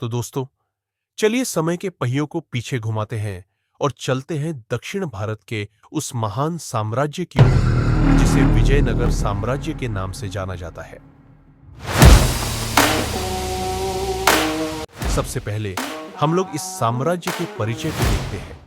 तो दोस्तों, चलिए समय के पहियों को पीछे घुमाते हैं और चलते हैं दक्षिण भारत के उस महान साम्राज्य की ओर जिसे विजयनगर साम्राज्य के नाम से जाना जाता है। सबसे पहले हम लोग इस साम्राज्य के परिचय को देखते हैं।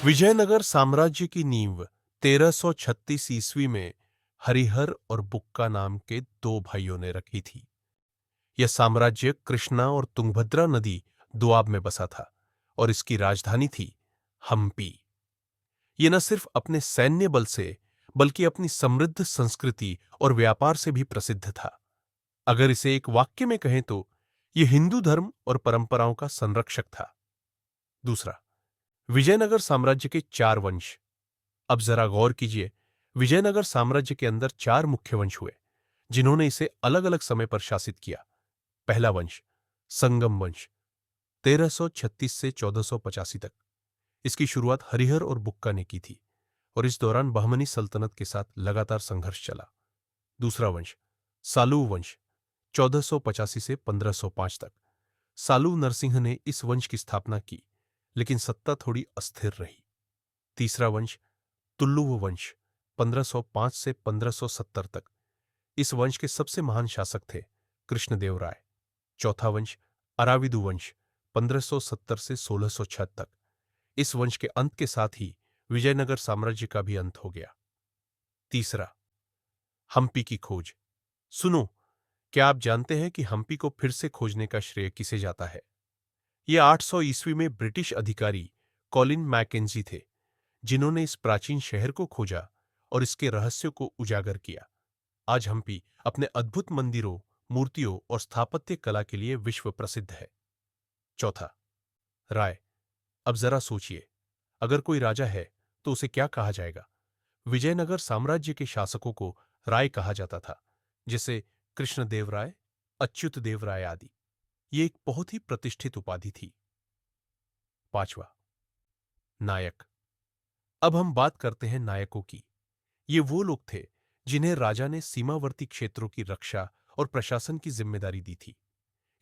विजयनगर साम्राज्य की नींव 1336 ईस्वी में हरिहर और बुक्का नाम के दो भाइयों ने रखी थी। यह साम्राज्य कृष्णा और तुंगभद्रा नदी दोआब में बसा था और इसकी राजधानी थी हम्पी। यह न सिर्फ अपने सैन्य बल से बल्कि अपनी समृद्ध संस्कृति और व्यापार से भी प्रसिद्ध था। अगर इसे एक वाक्य में कहें तो यह हिंदू धर्म और परंपराओं का संरक्षक था। दूसरा, विजयनगर साम्राज्य के चार वंश। अब जरा गौर कीजिए, विजयनगर साम्राज्य के अंदर चार मुख्य वंश हुए जिन्होंने इसे अलग अलग समय पर शासित किया। पहला वंश संगम वंश 1336 से 1485 तक। इसकी शुरुआत हरिहर और बुक्का ने की थी और इस दौरान बहमनी सल्तनत के साथ लगातार संघर्ष चला। दूसरा वंश सालू वंश 1485 से 1505 तक। सालू नरसिंह ने इस वंश की स्थापना की, लेकिन सत्ता थोड़ी अस्थिर रही। तीसरा वंश तुलुव वंश 1505 से 1570 तक। इस वंश के सबसे महान शासक थे कृष्णदेवराय। चौथा वंश अराविदु वंश 1570 से 1606 तक। इस वंश के अंत के साथ ही विजयनगर साम्राज्य का भी अंत हो गया। तीसरा, हम्पी की खोज। सुनो, क्या आप जानते हैं कि हम्पी को फिर से खोजने का श्रेय किसे जाता है? यह 800 ईस्वी में ब्रिटिश अधिकारी कॉलिन मैकेंजी थे जिन्होंने इस प्राचीन शहर को खोजा और इसके रहस्यों को उजागर किया। आज हम्पी अपने अद्भुत मंदिरों, मूर्तियों और स्थापत्य कला के लिए विश्व प्रसिद्ध है। चौथा, राय। अब जरा सोचिए, अगर कोई राजा है तो उसे क्या कहा जाएगा? विजयनगर साम्राज्य के शासकों को राय कहा जाता था, जैसे कृष्णदेव राय, अच्युत देव राय आदि। ये एक बहुत ही प्रतिष्ठित उपाधि थी। पांचवा, नायक। अब हम बात करते हैं नायकों की। ये वो लोग थे जिन्हें राजा ने सीमावर्ती क्षेत्रों की रक्षा और प्रशासन की जिम्मेदारी दी थी।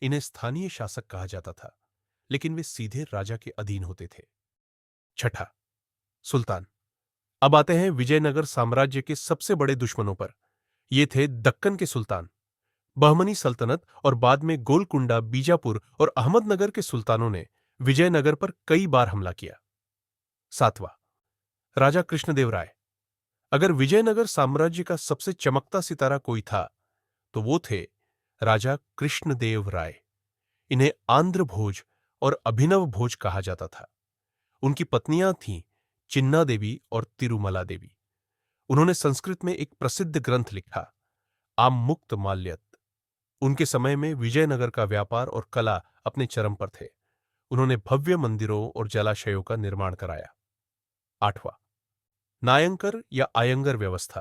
इन्हें स्थानीय शासक कहा जाता था, लेकिन वे सीधे राजा के अधीन होते थे। छठा, सुल्तान। अब आते हैं विजयनगर साम्राज्य के सबसे बड़े दुश्मनों पर। ये थे दक्कन के सुल्तान। बहमनी सल्तनत और बाद में गोलकुंडा, बीजापुर और अहमदनगर के सुल्तानों ने विजयनगर पर कई बार हमला किया। सातवां, राजा कृष्णदेवराय। अगर विजयनगर साम्राज्य का सबसे चमकता सितारा कोई था तो वो थे राजा कृष्णदेव राय। इन्हें आंध्र भोज और अभिनव भोज कहा जाता था। उनकी पत्नियां थीं चिन्ना देवी और तिरुमला देवी। उन्होंने संस्कृत में एक प्रसिद्ध ग्रंथ लिखा, आम्मुक्त माल्यत। उनके समय में विजयनगर का व्यापार और कला अपने चरम पर थे। उन्होंने भव्य मंदिरों और जलाशयों का निर्माण कराया। आठवां, नायंकर या आयंगर व्यवस्था।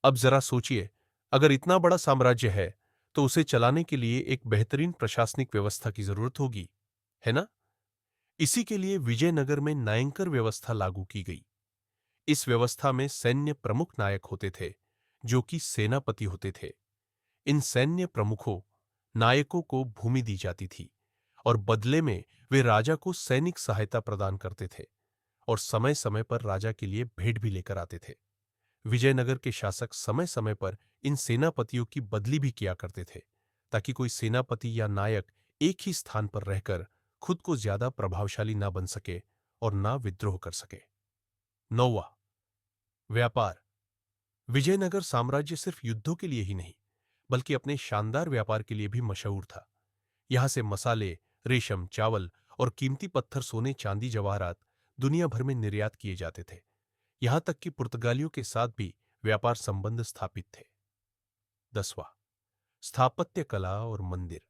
अब जरा सोचिए, अगर इतना बड़ा साम्राज्य है तो उसे चलाने के लिए एक बेहतरीन प्रशासनिक व्यवस्था की जरूरत होगी, है ना? इसी के लिए विजयनगर में नायंकर व्यवस्था लागू की गई। इस व्यवस्था में सैन्य प्रमुख नायक होते थे, जो कि सेनापति होते थे। इन सैन्य प्रमुखों नायकों को भूमि दी जाती थी और बदले में वे राजा को सैनिक सहायता प्रदान करते थे और समय समय पर राजा के लिए भेंट भी लेकर आते थे। विजयनगर के शासक समय समय पर इन सेनापतियों की बदली भी किया करते थे, ताकि कोई सेनापति या नायक एक ही स्थान पर रहकर खुद को ज्यादा प्रभावशाली ना बन सके और ना विद्रोह कर सके। नौवां, व्यापार। विजयनगर साम्राज्य सिर्फ युद्धों के लिए ही नहीं, बल्कि अपने शानदार व्यापार के लिए भी मशहूर था। यहां से मसाले, रेशम, चावल और कीमती पत्थर, सोने, चांदी, जवाहरात दुनिया भर में निर्यात किए जाते थे। यहां तक कि पुर्तगालियों के साथ भी व्यापार संबंध स्थापित थे। 10वां, स्थापत्य कला और मंदिर।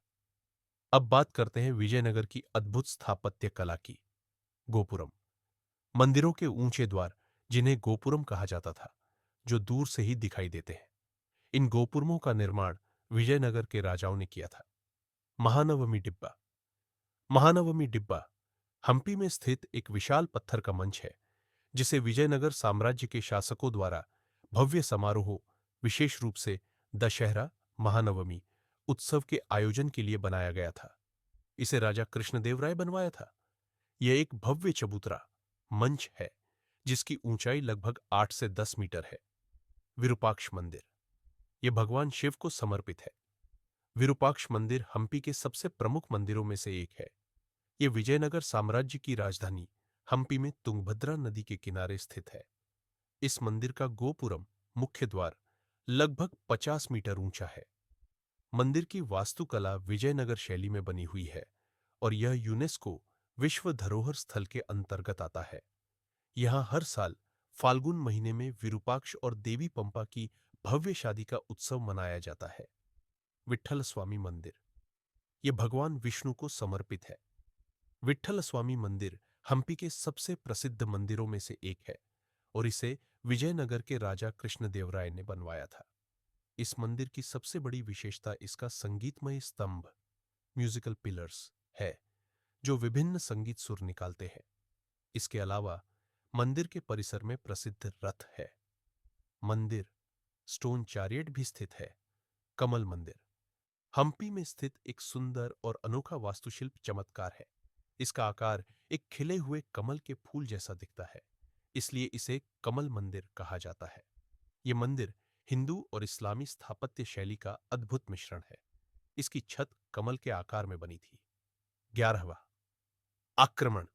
अब बात करते हैं विजयनगर की अद्भुत स्थापत्य कला की। गोपुरम, मंदिरों के ऊंचे द्वार, जिन्हें गोपुरम कहा जाता था, जो दूर से ही दिखाई देते हैं। इन गोपुरमों का निर्माण विजयनगर के राजाओं ने किया था। महानवमी डिब्बा। महानवमी डिब्बा हम्पी में स्थित एक विशाल पत्थर का मंच है, जिसे विजयनगर साम्राज्य के शासकों द्वारा भव्य समारोहों, विशेष रूप से दशहरा, महानवमी उत्सव के आयोजन के लिए बनाया गया था। इसे राजा कृष्णदेवराय बनवाया था। यह एक भव्य चबूतरा मंच है जिसकी ऊंचाई लगभग 8 से 10 मीटर है। विरूपाक्ष मंदिर, यह भगवान शिव को समर्पित है। विरूपाक्ष मंदिर हम्पी के सबसे प्रमुख मंदिरों में से एक है। यह विजयनगर साम्राज्य की राजधानी हम्पी में तुंगभद्रा नदी के किनारे स्थित है। इस मंदिर का गोपुरम मुख्य द्वार लगभग 50 मीटर ऊंचा है। मंदिर की वास्तुकला विजयनगर शैली में बनी हुई है और यह यूनेस्को विश्व धरोहर स्थल के अंतर्गत आता है। यहां हर साल फाल्गुन महीने में विरूपाक्ष और देवी पंपा की भव्य शादी का उत्सव मनाया जाता है। विट्ठल स्वामी मंदिर, यह भगवान विष्णु को समर्पित है। विट्ठल स्वामी मंदिर हम्पी के सबसे प्रसिद्ध मंदिरों में से एक है और इसे विजयनगर के राजा कृष्णदेवराय ने बनवाया था। इस मंदिर की सबसे बड़ी विशेषता इसका संगीतमय स्तंभ म्यूजिकल पिलर्स है जो विभिन्न संगीत सुर निकालते हैं। इसके अलावा मंदिर के परिसर में प्रसिद्ध रथ है। मंदिर स्टोन चैरियट भी स्थित है। कमल मंदिर हम्पी में स्थित एक सुंदर और अनोखा वास्तुशिल्प चमत्कार है। इसका आकार एक खिले हुए कमल के फूल जैसा दिखता है, इसलिए इसे कमल मंदिर कहा जाता है। यह मंदिर हिंदू और इस्लामी स्थापत्य शैली का अद्भुत मिश्रण है। इसकी छत कमल के आकार में बनी थी। 11वां आक्रमण।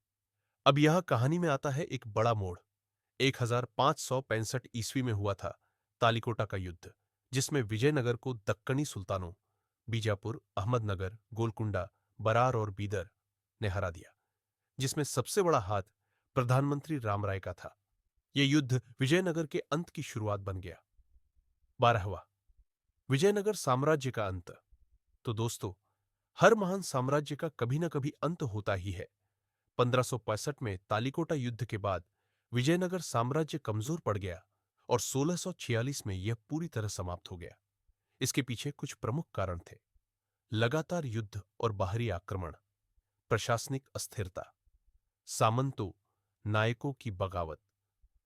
अब यहां कहानी में आता है एक बड़ा मोड़। 1565 ईस्वी में हुआ था तालिकोटा का युद्ध, जिसमें विजयनगर को दक्कनी सुल्तानों बीजापुर, अहमदनगर, गोलकुंडा, बरार और बीदर ने हरा दिया, जिसमें सबसे बड़ा हाथ प्रधानमंत्री रामराय का था। यह युद्ध विजयनगर के अंत की शुरुआत बन गया। 12वां विजयनगर साम्राज्य का अंत। तो दोस्तों, हर महान साम्राज्य का कभी न कभी अंत होता ही है। 1565 में तालिकोटा युद्ध के बाद विजयनगर साम्राज्य कमजोर पड़ गया और 1646 में यह पूरी तरह समाप्त हो गया। इसके पीछे कुछ प्रमुख कारण थे: लगातार युद्ध और बाहरी आक्रमण, प्रशासनिक अस्थिरता, सामंतों नायकों की बगावत,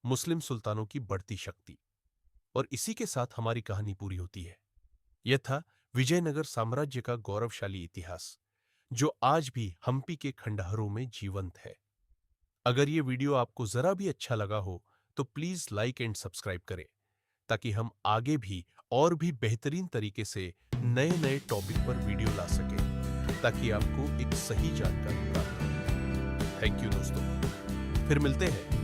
मुस्लिम सुल्तानों की बढ़ती शक्ति। और इसी के साथ हमारी कहानी पूरी होती है। यह था विजयनगर साम्राज्य का गौरवशाली इतिहास, जो आज भी हम्पी के खंडहरों में जीवंत है। अगर यह वीडियो आपको जरा भी अच्छा लगा हो तो प्लीज लाइक एंड सब्सक्राइब करें, ताकि हम आगे भी और भी बेहतरीन तरीके से नए नए टॉपिक पर वीडियो ला सकें, ताकि आपको एक सही जानकारी प्राप्त हो। थैंक यू दोस्तों, फिर मिलते हैं